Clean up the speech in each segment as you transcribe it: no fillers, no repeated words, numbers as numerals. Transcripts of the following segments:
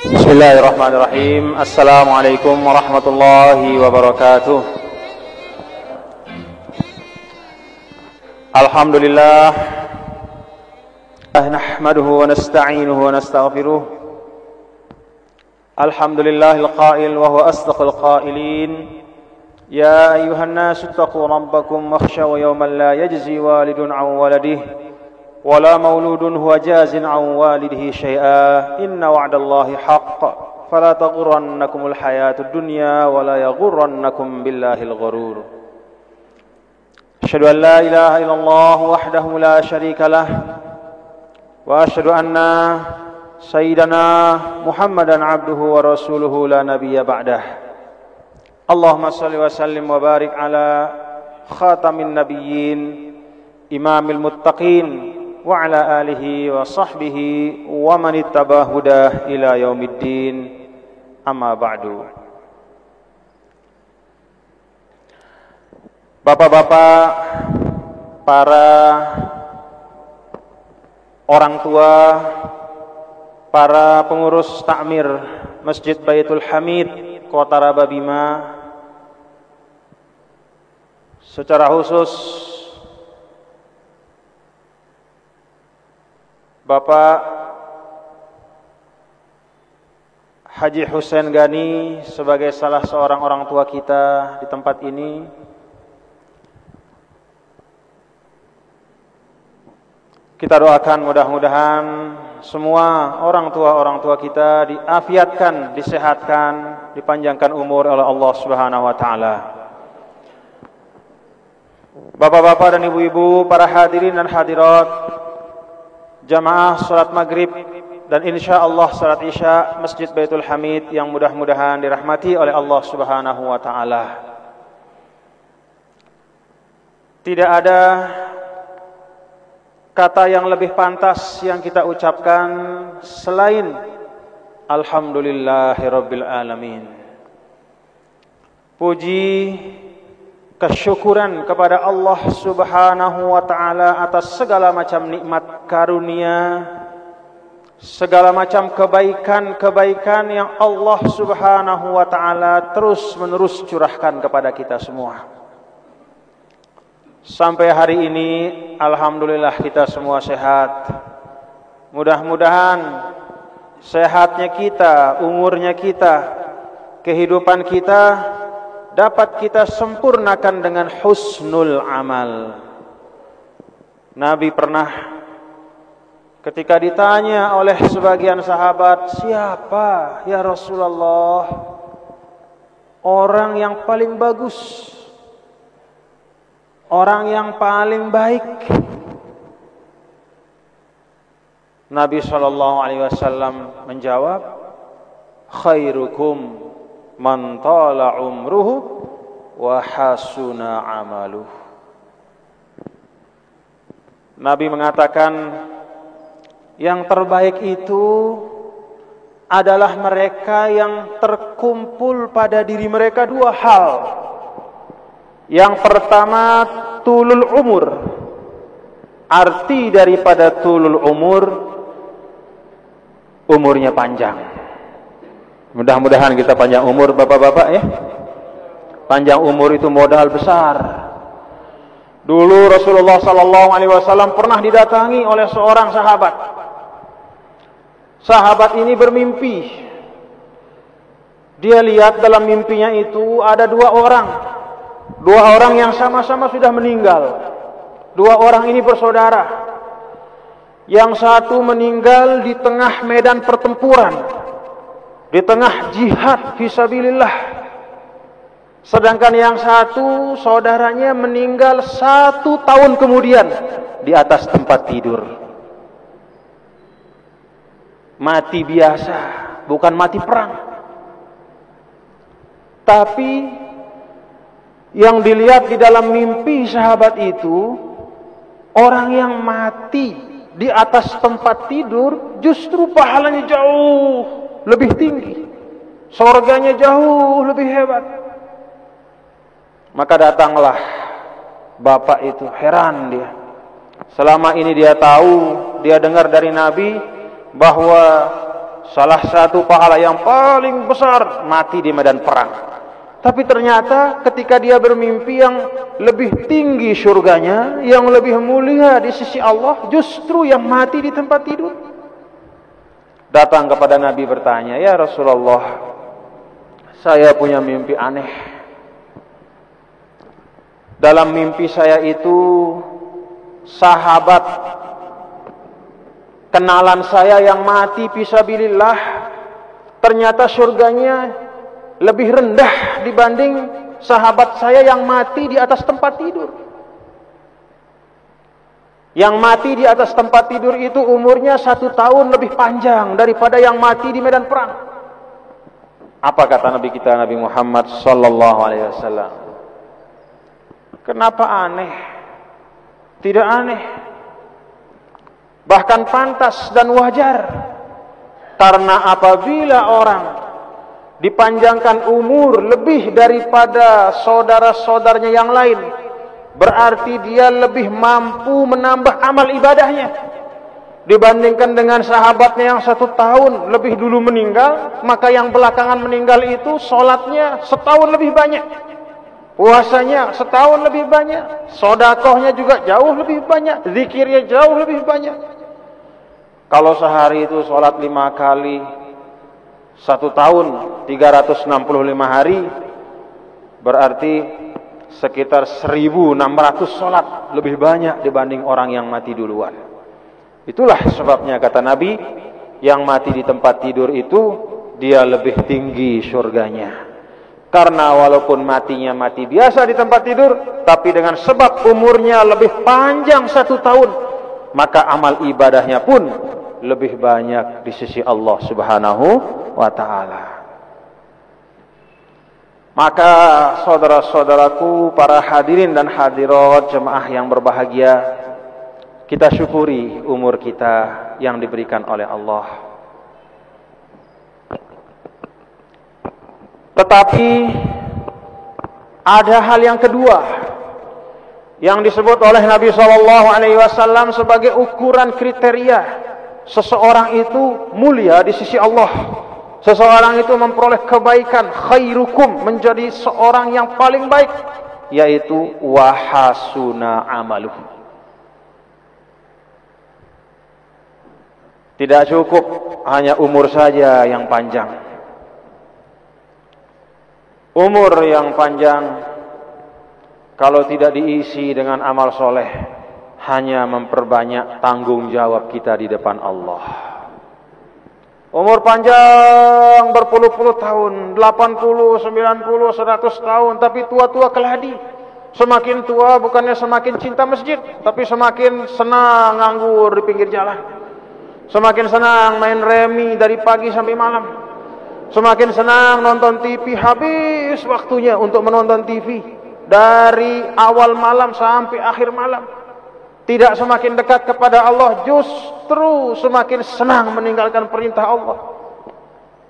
Bismillahirrahmanirrahim. Assalamualaikum warahmatullahi wabarakatuh. Alhamdulillah, nahmaduhu wa nasta'inuhu wa nastaghfiruh. Alhamdulillahil qail wa huwa asdaqul qailin. Ya ayyuhan nasu ittaqu rabbakum wakhshaw yawman la yajzi walidun 'an waladihi ولا مولود هو جاز عن والده شيئا إن وعد الله حق فلا تغرنكم الحياة الدنيا ولا يغرنكم بالله الغرور أشهد أن لا إله إلا الله وحده لا شريك له وأشهد أن سيدنا محمدا عبده ورسوله لا نبي بعده اللهم صل وسلم وبارك على خاتم النبيين إمام المتقين wa ala alihi wa sahbihi wa man ittaba hudah ila yaumiddin amma ba'du. Bapak-bapak, para orang tua, para pengurus takmir Masjid Baitul Hamid Kota Rababima, secara khusus Bapak Haji Hussein Gani sebagai salah seorang orang tua kita di tempat ini, kita doakan mudah-mudahan semua orang tua kita diafiatkan, disehatkan, dipanjangkan umur oleh Allah Subhanahu wa taala. Bapak-bapak dan ibu-ibu, para hadirin dan hadirat jamaah salat maghrib dan insyaallah salat isya Masjid Baitul Hamid yang mudah-mudahan dirahmati oleh Allah Subhanahu wa taala. Tidak ada kata yang lebih pantas yang kita ucapkan selain alhamdulillahirabbil alamin. Puji, kesyukuran kepada Allah Subhanahu wa taala atas segala macam nikmat karunia, segala macam kebaikan-kebaikan yang Allah Subhanahu wa taala terus-menerus curahkan kepada kita semua. Sampai hari ini alhamdulillah kita semua sehat. Mudah-mudahan sehatnya kita, umurnya kita, kehidupan kita dapat kita sempurnakan dengan husnul amal. Nabi pernah ketika ditanya oleh sebagian sahabat, siapa ya Rasulullah orang yang paling bagus, orang yang paling baik? Nabi SAW menjawab, khairukum man tala umruhu wa hasuna amaluh. Nabi mengatakan yang terbaik itu adalah mereka yang terkumpul pada diri mereka dua hal. Yang pertama tulul umur. Arti daripada tulul umur, umurnya panjang. Mudah-mudahan kita panjang umur bapak-bapak ya. Panjang umur itu modal besar. Dulu Rasulullah SAW pernah didatangi oleh seorang sahabat. Sahabat ini bermimpi. Dia lihat dalam mimpinya itu ada dua orang. Dua orang yang sama-sama sudah meninggal. Dua orang ini bersaudara. Yang satu meninggal di tengah medan pertempuran, di tengah jihad fisabilillah. Sedangkan yang satu saudaranya meninggal 1 tahun kemudian di atas tempat tidur. Mati biasa, bukan mati perang. Tapi yang dilihat di dalam mimpi sahabat itu, orang yang mati di atas tempat tidur justru pahalanya jauh lebih tinggi, surganya jauh lebih hebat. Maka datanglah bapak itu, heran dia. Selama ini dia tahu, dia dengar dari Nabi bahwa salah satu pahala yang paling besar mati di medan perang. Tapi ternyata ketika dia bermimpi yang lebih tinggi surganya, yang lebih mulia di sisi Allah, justru yang mati di tempat tidur. Datang kepada Nabi bertanya, "Ya Rasulullah, saya punya mimpi aneh. Dalam mimpi saya itu sahabat kenalan saya yang mati fisabilillah, ternyata surganya lebih rendah dibanding sahabat saya yang mati di atas tempat tidur. Yang mati di atas tempat tidur itu umurnya 1 tahun lebih panjang daripada yang mati di medan perang." Apa kata Nabi kita, Nabi Muhammad sallallahu alaihi wasallam? Kenapa aneh? Tidak aneh. Bahkan pantas dan wajar. Karena apabila orang dipanjangkan umur lebih daripada saudara-saudaranya yang lain, berarti dia lebih mampu menambah amal ibadahnya dibandingkan dengan sahabatnya yang 1 tahun lebih dulu meninggal. Maka yang belakangan meninggal itu sholatnya setahun lebih banyak, puasanya setahun lebih banyak, sedekahnya juga jauh lebih banyak, zikirnya jauh lebih banyak. Kalau sehari itu sholat 5 kali, 1 tahun 365 hari, berarti sekitar 1600 sholat lebih banyak dibanding orang yang mati duluan. Itulah sebabnya kata Nabi, yang mati di tempat tidur itu dia lebih tinggi surganya. Karena walaupun matinya mati biasa di tempat tidur, tapi dengan sebab umurnya lebih panjang 1 tahun, maka amal ibadahnya pun lebih banyak di sisi Allah Subhanahu wa ta'ala. Maka saudara-saudaraku, para hadirin dan hadirat jemaah yang berbahagia, kita syukuri umur kita yang diberikan oleh Allah. Tetapi ada hal yang kedua yang disebut oleh Nabi SAW sebagai ukuran kriteria seseorang itu mulia di sisi Allah. Seseorang itu memperoleh kebaikan, khairukum, menjadi seorang yang paling baik, yaitu wahasuna amaluh. Tidak cukup hanya umur saja yang panjang. Umur yang panjang kalau tidak diisi dengan amal soleh, hanya memperbanyak tanggung jawab kita di depan Allah. Umur panjang berpuluh-puluh tahun, 80, 90, 100 tahun, tapi tua-tua keladi. Semakin tua bukannya semakin cinta masjid, tapi semakin senang nganggur di pinggir jalan. Semakin senang main remi dari pagi sampai malam. Semakin senang nonton TV, habis waktunya untuk menonton TV dari awal malam sampai akhir malam. Tidak semakin dekat kepada Allah, justru semakin senang meninggalkan perintah Allah.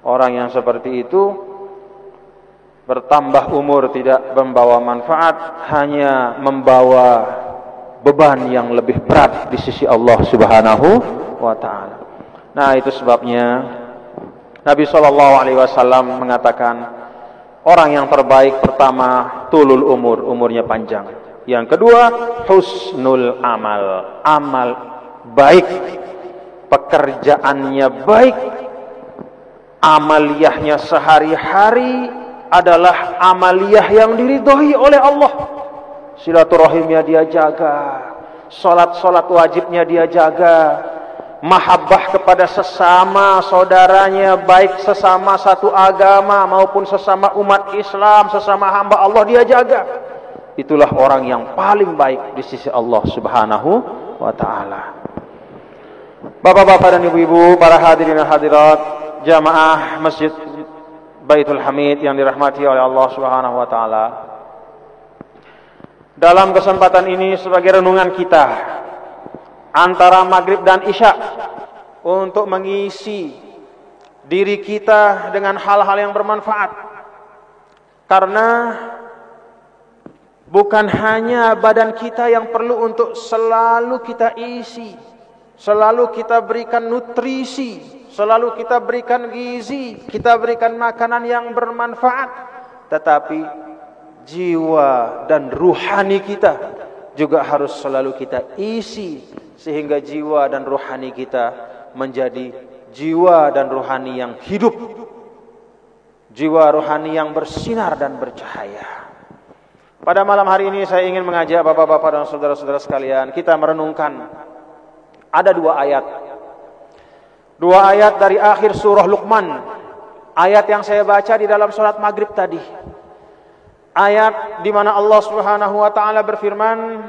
Orang yang seperti itu bertambah umur tidak membawa manfaat, hanya membawa beban yang lebih berat di sisi Allah Subhanahu wa ta'ala. Nah, itu sebabnya Nabi SAW mengatakan, orang yang terbaik pertama tulul umur, umurnya panjang. Yang kedua, husnul amal, amal baik, pekerjaannya baik, amaliyahnya sehari-hari adalah amaliyah yang diridhoi oleh Allah. Silaturahimnya dia jaga, salat-salat wajibnya dia jaga, mahabbah kepada sesama saudaranya, baik sesama satu agama maupun sesama umat Islam, sesama hamba Allah, dia jaga. Itulah orang yang paling baik di sisi Allah Subhanahu wa ta'ala. Bapak-bapak dan ibu-ibu, para hadirin dan hadirat jamaah Masjid Baitul Hamid yang dirahmati oleh Allah Subhanahu wa ta'ala, dalam kesempatan ini sebagai renungan kita antara maghrib dan isya, untuk mengisi diri kita dengan hal-hal yang bermanfaat. Karena bukan hanya badan kita yang perlu untuk selalu kita isi, selalu kita berikan nutrisi, selalu kita berikan gizi, kita berikan makanan yang bermanfaat, tetapi jiwa dan ruhani kita juga harus selalu kita isi, sehingga jiwa dan ruhani kita menjadi jiwa dan ruhani yang hidup, jiwa ruhani yang bersinar dan bercahaya. Pada malam hari ini saya ingin mengajak bapak-bapak dan saudara-saudara sekalian, kita merenungkan ada dua ayat dari akhir surah Luqman, ayat yang saya baca di dalam sholat maghrib tadi. Ayat di mana Allah Subhanahu wa taala berfirman,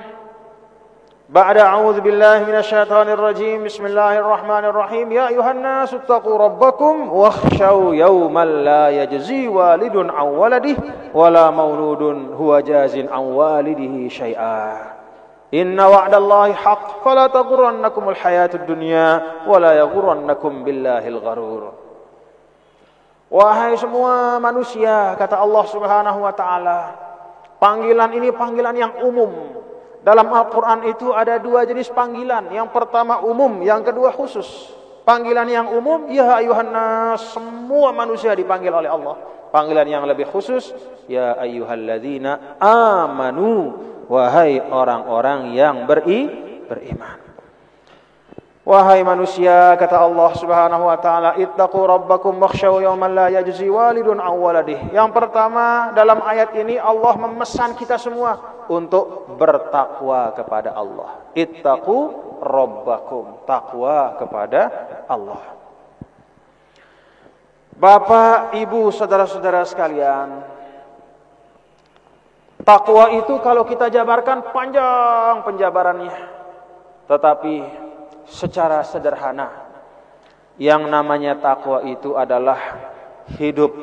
ba'da a'udzu billahi minasyaitonir rajim, bismillahirrahmanirrahim, ya ayuhan nasu taqu rabbakum wakhshaw yawman la yajzi walidun an waladihi wala mauludun huwa jazin an walidihi syai'a. Inna wa'dallahi haqq fala taghurrannakumul hayatud dunya wala yaghurrannakum billahil gharur. Wahai semua manusia, kata Allah Subhanahu wa taala, panggilan ini panggilan yang umum. Dalam Al-Qur'an itu ada dua jenis panggilan. Yang pertama umum, yang kedua khusus. Panggilan yang umum, ya ayuhan nas, semua manusia dipanggil oleh Allah. Panggilan yang lebih khusus, ya ayyuhalladzina amanu, wahai orang-orang yang beriman. Wahai manusia, kata Allah Subhanahu wa taala, ittaqu rabbakum wakhshaw yawman la yajzi walidun an waladihi. Yang pertama, dalam ayat ini Allah memesan kita semua untuk bertakwa kepada Allah. Ittaqu rabbakum, takwa kepada Allah. Bapak, Ibu, saudara-saudara sekalian, takwa itu kalau kita jabarkan panjang penjabarannya. Tetapi secara sederhana, yang namanya takwa itu adalah hidup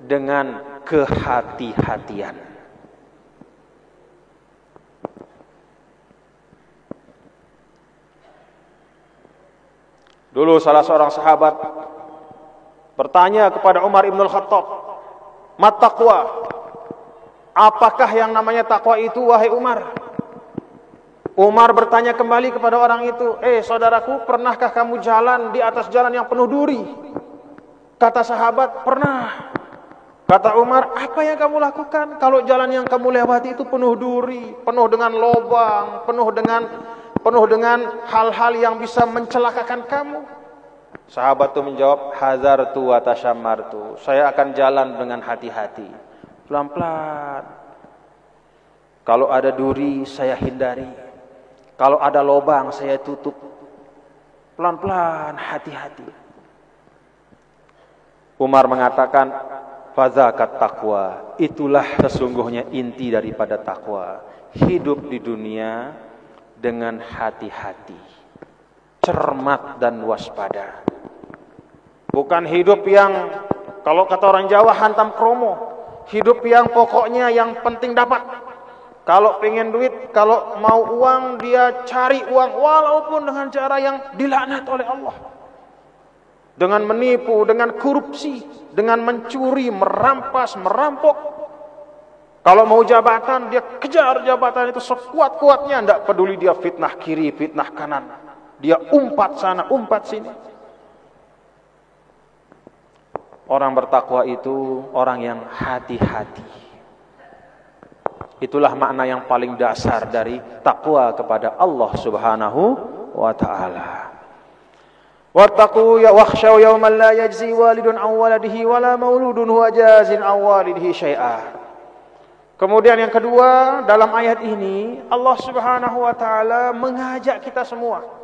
dengan kehati-hatian. Dulu salah seorang sahabat bertanya kepada Umar ibn al-Khattab, "Mat taqwa?" Apakah yang namanya takwa itu, wahai Umar? Umar bertanya kembali kepada orang itu, saudaraku, pernahkah kamu jalan di atas jalan yang penuh duri? Kata sahabat, pernah. Kata Umar, apa yang kamu lakukan kalau jalan yang kamu lewati itu penuh duri, penuh dengan lubang, penuh dengan hal-hal yang bisa mencelakakan kamu? Sahabat itu menjawab, hazartu wa tashammartu. Saya akan jalan dengan hati-hati, pelan-pelan. Kalau ada duri, saya hindari. Kalau ada lubang, saya tutup. Pelan-pelan, hati-hati. Umar mengatakan, fazakat taqwa. Itulah sesungguhnya inti daripada takwa. Hidup di dunia dengan hati-hati, cermat dan waspada. Bukan hidup yang, kalau kata orang Jawa, hantam kromo. Hidup yang pokoknya yang penting dapat. Kalau pengen duit, kalau mau uang, dia cari uang walaupun dengan cara yang dilaknat oleh Allah. Dengan menipu, dengan korupsi, dengan mencuri, merampas, merampok. Kalau mau jabatan, dia kejar jabatan itu sekuat-kuatnya, tidak peduli dia fitnah kiri, fitnah kanan. Dia umpat sana, umpat sini. Orang bertakwa itu orang yang hati-hati. Itulah makna yang paling dasar dari takwa kepada Allah Subhanahu wa taala. Wattaqu ya wakhshaw yawman la yajzi walidun an waladihi wala mauludun huwa jazin an walidihi syai'a. Kemudian yang kedua, dalam ayat ini Allah Subhanahu wa taala mengajak kita semua.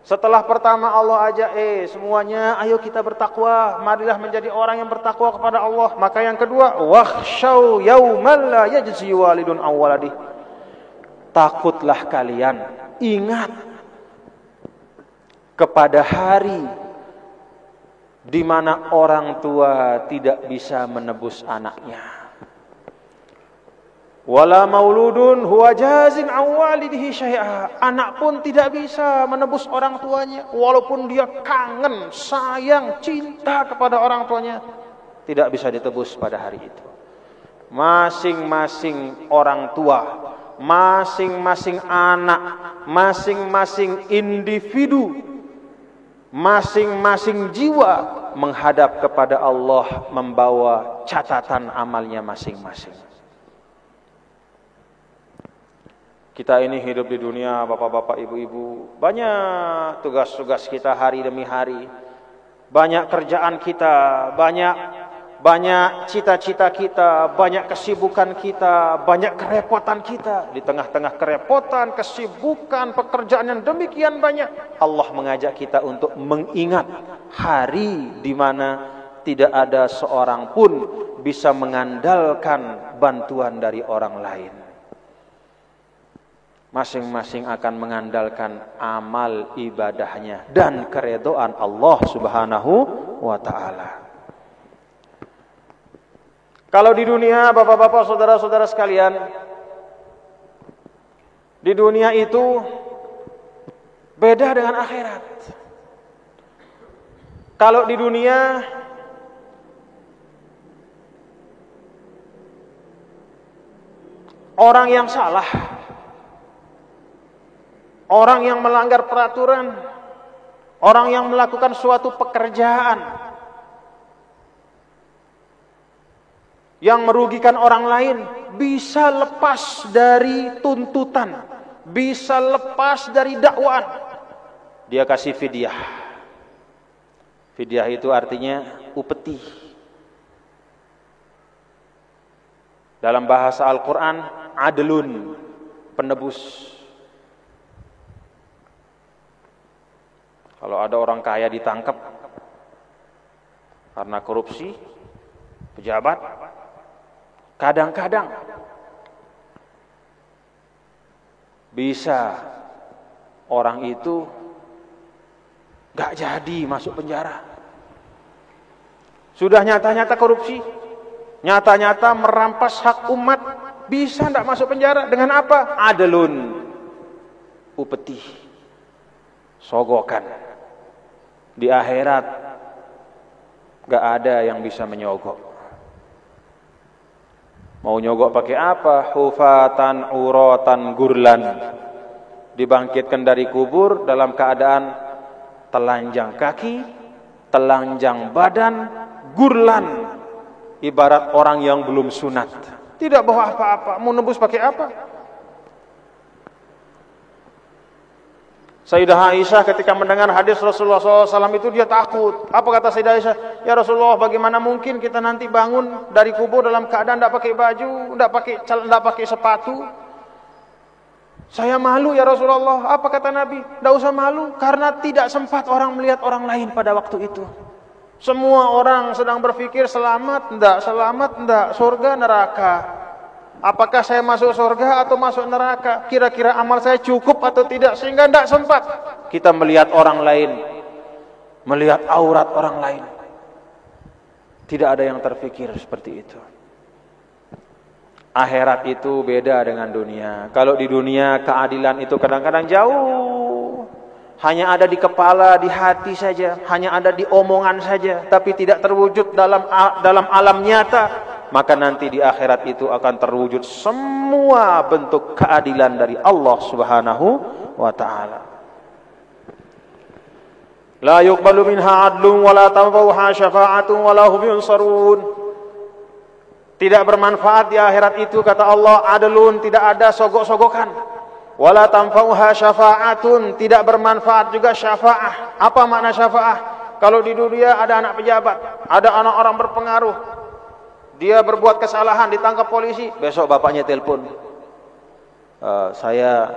Setelah pertama Allah ajak, semuanya ayo kita bertakwa, marilah menjadi orang yang bertakwa kepada Allah. Maka yang kedua, wakhshaw yawman la yajzi walidun an waladihi. Takutlah kalian, ingat kepada hari di mana orang tua tidak bisa menebus anaknya. Wala mauludun huwa jazin an walidihi syai'a. Anak pun tidak bisa menebus orang tuanya, walaupun dia kangen, sayang, cinta kepada orang tuanya, tidak bisa ditebus pada hari itu. Masing-masing orang tua, masing-masing anak, masing-masing individu Masing-masing jiwa menghadap kepada Allah membawa catatan amalnya masing-masing. Kita ini hidup di dunia, bapak-bapak, ibu-ibu, banyak tugas-tugas kita hari demi hari. Banyak kerjaan kita, banyak cita-cita kita, banyak kesibukan kita, banyak kerepotan kita. Di tengah-tengah kerepotan, kesibukan, pekerjaan yang demikian banyak, Allah mengajak kita untuk mengingat hari di mana tidak ada seorang pun bisa mengandalkan bantuan dari orang lain. Masing-masing akan mengandalkan amal ibadahnya dan keridhaan Allah Subhanahu wa ta'ala. Kalau di dunia, bapak-bapak, saudara-saudara sekalian, di dunia itu beda dengan akhirat. Kalau di dunia orang yang salah, orang yang melanggar peraturan, orang yang melakukan suatu pekerjaan yang merugikan orang lain, bisa lepas dari tuntutan, bisa lepas dari dakwaan. Dia kasih fidyah. Fidyah itu artinya upeti. Dalam bahasa Al-Quran, adlun, penebus. Kalau ada orang kaya ditangkap karena korupsi, pejabat, kadang-kadang bisa orang itu gak jadi masuk penjara. Sudah nyata-nyata korupsi, nyata-nyata merampas hak umat, bisa gak masuk penjara. Dengan apa? Adlun, upeti, sogokan. Di akhirat gak ada yang bisa menyogok. Mau nyogok pakai apa? Hufatan uratan gurlan. Dibangkitkan dari kubur dalam keadaan telanjang kaki, telanjang badan, gurlan. Ibarat orang yang belum sunat. Tidak bawa apa-apa. Mau nebus pakai apa? Sayyidah Aisyah ketika mendengar hadis Rasulullah SAW itu dia takut. Apa kata Sayyidah Aisyah? Ya Rasulullah, bagaimana mungkin kita nanti bangun dari kubur dalam keadaan tidak pakai baju, tidak pakai sepatu? Saya malu ya Rasulullah. Apa kata Nabi? Tidak usah malu, karena tidak sempat orang melihat orang lain pada waktu itu. Semua orang sedang berpikir selamat, tidak, surga, neraka. Apakah saya masuk surga atau masuk neraka? Kira-kira amal saya cukup atau tidak? Sehingga tidak sempat kita melihat orang lain, melihat aurat orang lain. Tidak ada yang terfikir seperti itu. Akhirat itu beda dengan dunia. Kalau di dunia keadilan itu kadang-kadang jauh, hanya ada di kepala, di hati saja, hanya ada di omongan saja, tapi tidak terwujud dalam alam nyata. Maka nanti di akhirat itu akan terwujud semua bentuk keadilan dari Allah Subhanahu wa ta'ala. La yuqbalu minha adlun wa la tanfa'uha syafa'atun wa la hum yunsarun. Tidak bermanfaat di akhirat itu, kata Allah, adlun, tidak ada sogok-sogokan. Wa la tanfa'uha syafa'atun, tidak bermanfaat juga syafa'ah. Apa makna syafa'ah? Kalau di dunia ada anak pejabat, ada anak orang berpengaruh, dia berbuat kesalahan, ditangkap polisi, besok bapaknya telepon, saya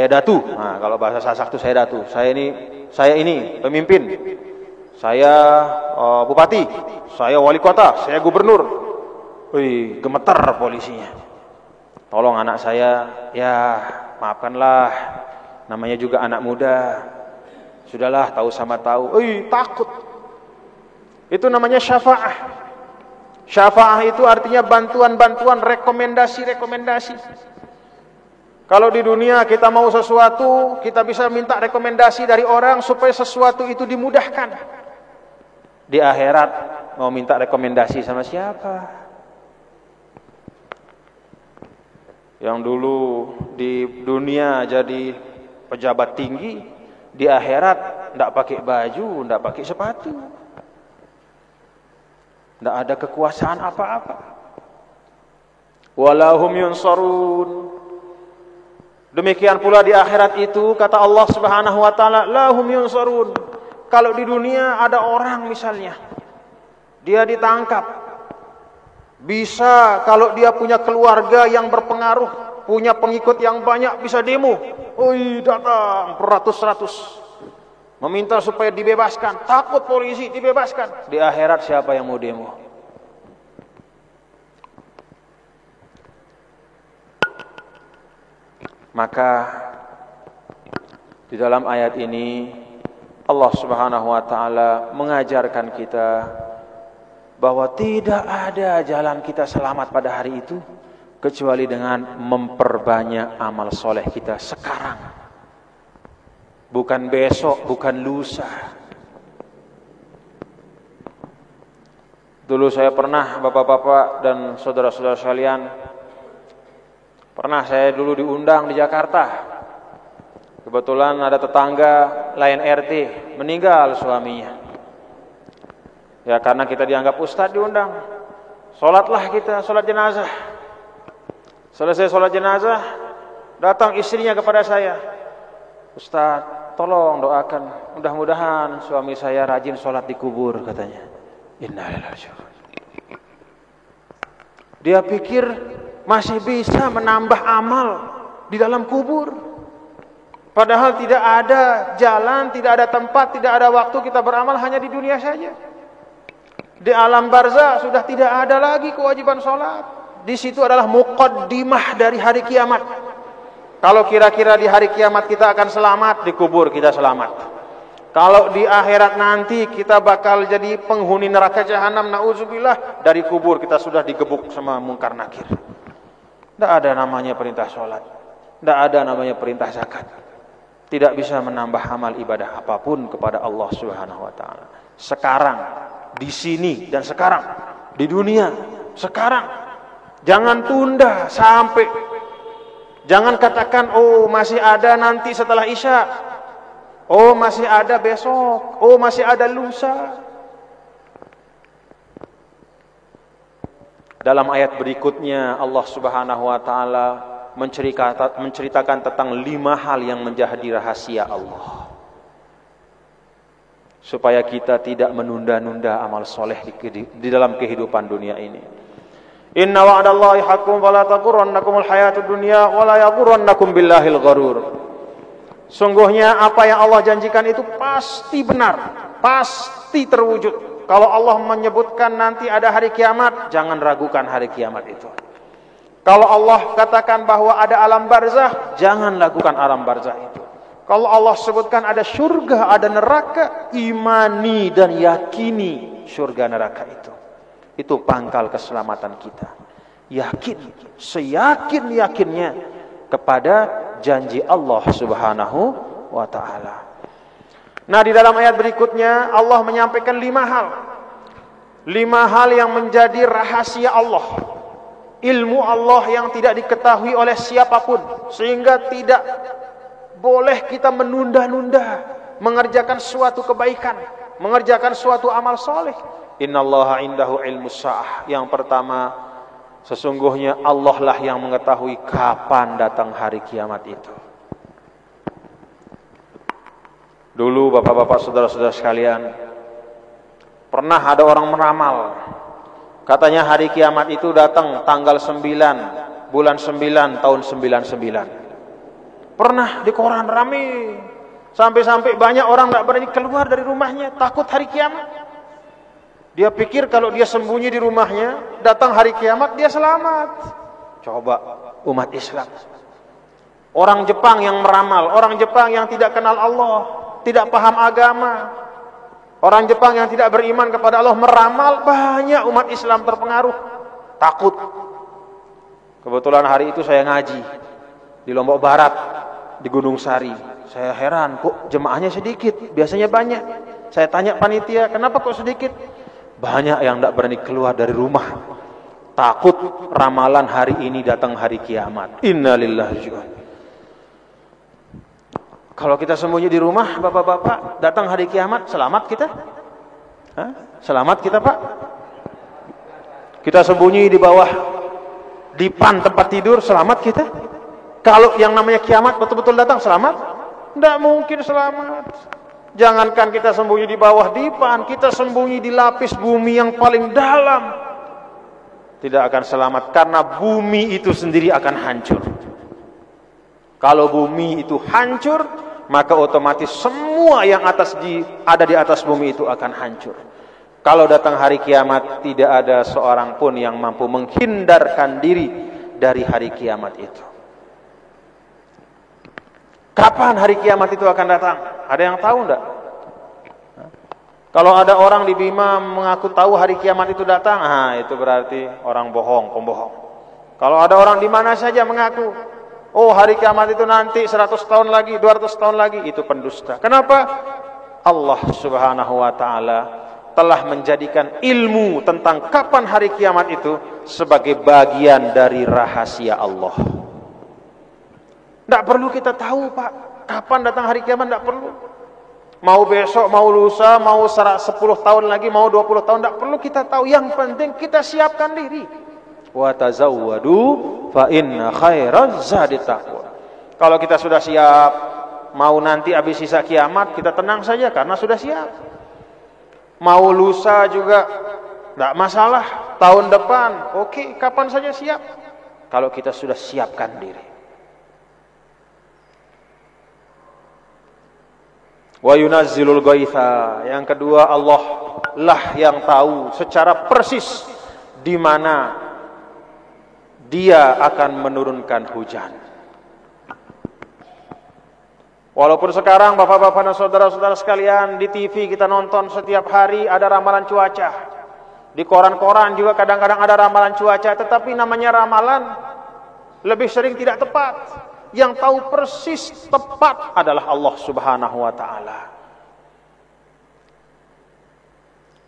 datu. Nah, kalau bahasa Sasak itu saya datu. Saya ini pemimpin. Saya bupati, saya wali kota, saya gubernur. Wih, gemeter polisinya. Tolong anak saya, ya maafkanlah, namanya juga anak muda. Sudahlah, tahu sama tahu. Wih, takut. Itu namanya syafa'ah. Syafa'ah itu artinya bantuan-bantuan, rekomendasi-rekomendasi. Kalau di dunia kita mau sesuatu, kita bisa minta rekomendasi dari orang supaya sesuatu itu dimudahkan. Di akhirat mau minta rekomendasi sama siapa? Yang dulu di dunia jadi pejabat tinggi di akhirat tidak pakai baju, tidak pakai sepatu, tidak ada kekuasaan apa-apa. Walahum yunsarun. Demikian pula di akhirat itu kata Allah Subhanahu wa taala, lahum yunsarun. Kalau di dunia ada orang misalnya dia ditangkap, bisa kalau dia punya keluarga yang berpengaruh, punya pengikut yang banyak, bisa demo. Oi, datang beratus-ratus meminta supaya dibebaskan, takut polisi, dibebaskan. Di akhirat siapa yang mau demo? Maka di dalam ayat ini Allah Subhanahu wa taala mengajarkan kita bahwa tidak ada jalan kita selamat pada hari itu kecuali dengan memperbanyak amal soleh kita sekarang. Bukan besok, bukan lusa. Dulu saya pernah, bapak-bapak dan saudara-saudara sekalian, pernah saya dulu diundang di Jakarta. Kebetulan ada tetangga lain RT meninggal suaminya. Ya karena kita dianggap ustadz diundang. Sholatlah kita, sholat jenazah. Selesai sholat jenazah, datang istrinya kepada saya. Ustadz, tolong doakan. Mudah-mudahan suami saya rajin sholat di kubur, katanya. Innalillahi. Dia pikir masih bisa menambah amal di dalam kubur. Padahal tidak ada jalan, tidak ada tempat, tidak ada waktu kita beramal, hanya di dunia saja. Di alam barzah sudah tidak ada lagi kewajiban sholat. Di situ adalah muqaddimah dari hari kiamat. Kalau kira-kira di hari kiamat kita akan selamat, di kubur kita selamat. Kalau di akhirat nanti kita bakal jadi penghuni neraka jahanam, na'udzubillah, dari kubur kita sudah digebuk sama mungkar nakir. Tidak ada namanya perintah sholat, tidak ada namanya perintah zakat. Tidak bisa menambah amal ibadah apapun kepada Allah Subhanahu wa taala. Sekarang, di sini dan sekarang, di dunia sekarang. Jangan tunda sampai, jangan katakan oh masih ada nanti setelah Isya, oh masih ada besok, oh masih ada lusa. Dalam ayat berikutnya Allah Subhanahu wa taala menceritakan tentang 5 hal yang menjadi rahasia Allah, supaya kita tidak menunda-nunda amal soleh di dalam kehidupan dunia ini. Inna wa'dallahi haqqun fala taghurrannakumul hayatud dunya wa la yaghurrannakum billahil gharur. Sungguhnya apa yang Allah janjikan itu pasti benar, pasti terwujud. Kalau Allah menyebutkan nanti ada hari kiamat, jangan ragukan hari kiamat itu. Kalau Allah katakan bahwa ada alam barzah, jangan lakukan alam barzah itu. Kalau Allah sebutkan ada surga, ada neraka, imani dan yakini surga neraka itu. Itu pangkal keselamatan kita. Yakin, seyakin-yakinnya kepada janji Allah Subhanahu wa taala. Nah, di dalam ayat berikutnya Allah menyampaikan 5 hal. 5 hal yang menjadi rahasia Allah. Ilmu Allah yang tidak diketahui oleh siapapun, sehingga tidak boleh kita menunda-nunda mengerjakan suatu kebaikan, mengerjakan suatu amal soleh. Innallaha indahu ilmus sa'ah. Yang pertama, sesungguhnya Allah lah yang mengetahui kapan datang hari kiamat itu. Dulu bapak-bapak saudara-saudara sekalian, pernah ada orang meramal, katanya hari kiamat itu datang tanggal 9 bulan 9 tahun 99. Pernah di koran rame, sampai-sampai banyak orang gak berani keluar dari rumahnya, takut hari kiamat. Dia pikir kalau dia sembunyi di rumahnya, datang hari kiamat dia selamat. Coba umat Islam, orang Jepang yang meramal, orang Jepang yang tidak kenal Allah, tidak paham agama, orang Jepang yang tidak beriman kepada Allah meramal, banyak umat Islam terpengaruh, takut. Kebetulan hari itu saya ngaji di Lombok Barat, di Gunung Sari. Saya heran, kok jemaahnya sedikit, biasanya banyak. Saya tanya panitia, kenapa kok sedikit? Banyak yang tidak berani keluar dari rumah, takut ramalan hari ini datang hari kiamat. Innalillahi wa inna ilaihi raji'un. Kalau kita sembunyi di rumah, bapak-bapak, datang hari kiamat, selamat kita? Hah? Selamat kita, Pak? Kita sembunyi di bawah dipan tempat tidur, selamat kita? Kalau yang namanya kiamat betul-betul datang, selamat? Tidak mungkin selamat. Jangankan kita sembunyi di bawah dipan, kita sembunyi di lapis bumi yang paling dalam, tidak akan selamat, karena bumi itu sendiri akan hancur. Kalau bumi itu hancur, maka otomatis semua yang ada di atas bumi itu akan hancur. Kalau datang hari kiamat, tidak ada seorang pun yang mampu menghindarkan diri dari hari kiamat itu. Kapan hari kiamat itu akan datang? Ada yang tahu enggak? Kalau ada orang di Bima mengaku tahu hari kiamat itu datang, itu berarti orang bohong, pembohong. Kalau ada orang di mana saja mengaku, oh hari kiamat itu nanti 100 tahun lagi, 200 tahun lagi, itu pendusta. Kenapa? Allah Subhanahu wa taala telah menjadikan ilmu tentang kapan hari kiamat itu sebagai bagian dari rahasia Allah. Tidak perlu kita tahu, Pak, kapan datang hari kiamat, tidak perlu. Mau besok, mau lusa, mau 10 tahun lagi, mau 20 tahun, tidak perlu kita tahu. Yang penting kita siapkan diri. Wa tazawwadu fa inna khairaz zadi taqwa. Kalau kita sudah siap, mau nanti habis sisa kiamat, kita tenang saja karena sudah siap. Mau lusa juga tidak masalah, tahun depan, oke, kapan saja siap. Kalau kita sudah siapkan diri. Wa yunazzilul ghaitha. Yang kedua, Allah lah yang tahu secara persis di mana Dia akan menurunkan hujan. Walaupun sekarang bapak-bapak dan saudara-saudara sekalian, di TV kita nonton setiap hari ada ramalan cuaca. Di koran-koran juga kadang-kadang ada ramalan cuaca, tetapi namanya ramalan lebih sering tidak tepat. Yang tahu persis tepat adalah Allah Subhanahu wa taala.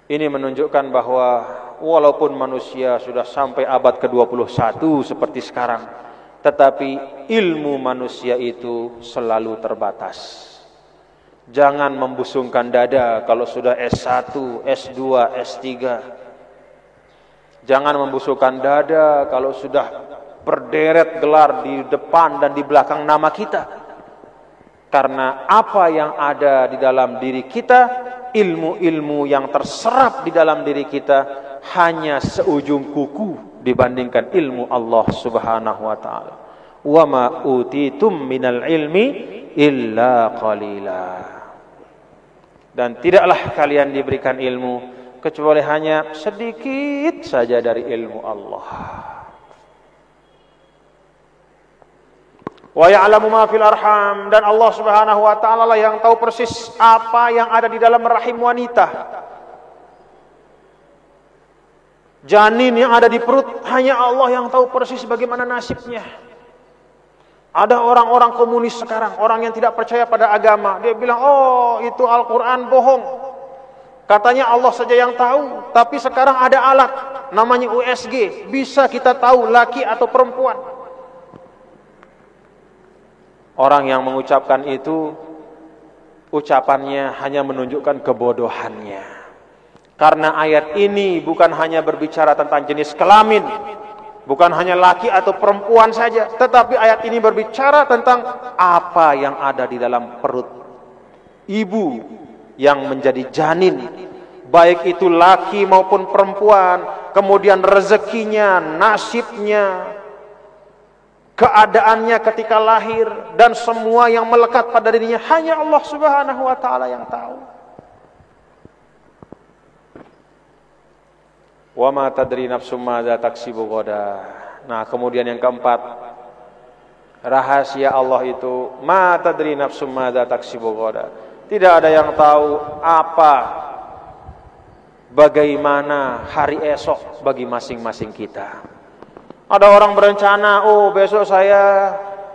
Ini menunjukkan bahwa walaupun manusia sudah sampai abad ke-21 seperti sekarang, tetapi ilmu manusia itu selalu terbatas. Jangan membusungkan dada kalau sudah S1, S2, S3. Jangan membusungkan dada kalau sudah berderet gelar di depan dan di belakang nama kita. Karena apa yang ada di dalam diri kita, ilmu-ilmu yang terserap di dalam diri kita hanya seujung kuku dibandingkan ilmu Allah Subhanahu wa taala. Wa ma utitum minal ilmi illa qalila. Dan tidaklah kalian diberikan ilmu kecuali hanya sedikit saja dari ilmu Allah. Wa ya'lamu ma fil arham, dan Allah Subhanahu wa taala lah yang tahu persis apa yang ada di dalam rahim wanita. Janin yang ada di perut, hanya Allah yang tahu persis bagaimana nasibnya. Ada orang-orang komunis sekarang, orang yang tidak percaya pada agama, dia bilang, "Oh, itu Al-Qur'an bohong. Katanya Allah saja yang tahu." Tapi sekarang ada alat namanya USG, bisa kita tahu laki atau perempuan. Orang yang mengucapkan itu, ucapannya hanya menunjukkan kebodohannya. Karena ayat ini bukan hanya berbicara tentang jenis kelamin, bukan hanya laki atau perempuan saja, tetapi ayat ini berbicara tentang apa yang ada di dalam perut ibu yang menjadi janin, baik itu laki maupun perempuan, kemudian rezekinya, nasibnya, keadaannya ketika lahir, dan semua yang melekat pada dirinya hanya Allah Subhanahu wa taala yang tahu. Wa ma tadri nafsum madza taksibu ghadan. Nah, kemudian yang keempat, rahasia Allah itu ma tadri nafsum madza taksibu ghadan. Tidak ada yang tahu apa, bagaimana hari esok bagi masing-masing kita. Ada orang berencana, oh besok saya,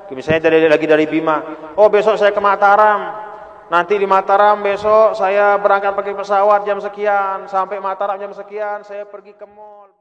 misalnya lagi dari Bima, oh besok saya ke Mataram, nanti di Mataram besok saya berangkat pakai pesawat jam sekian, sampai Mataram jam sekian, saya pergi ke mall.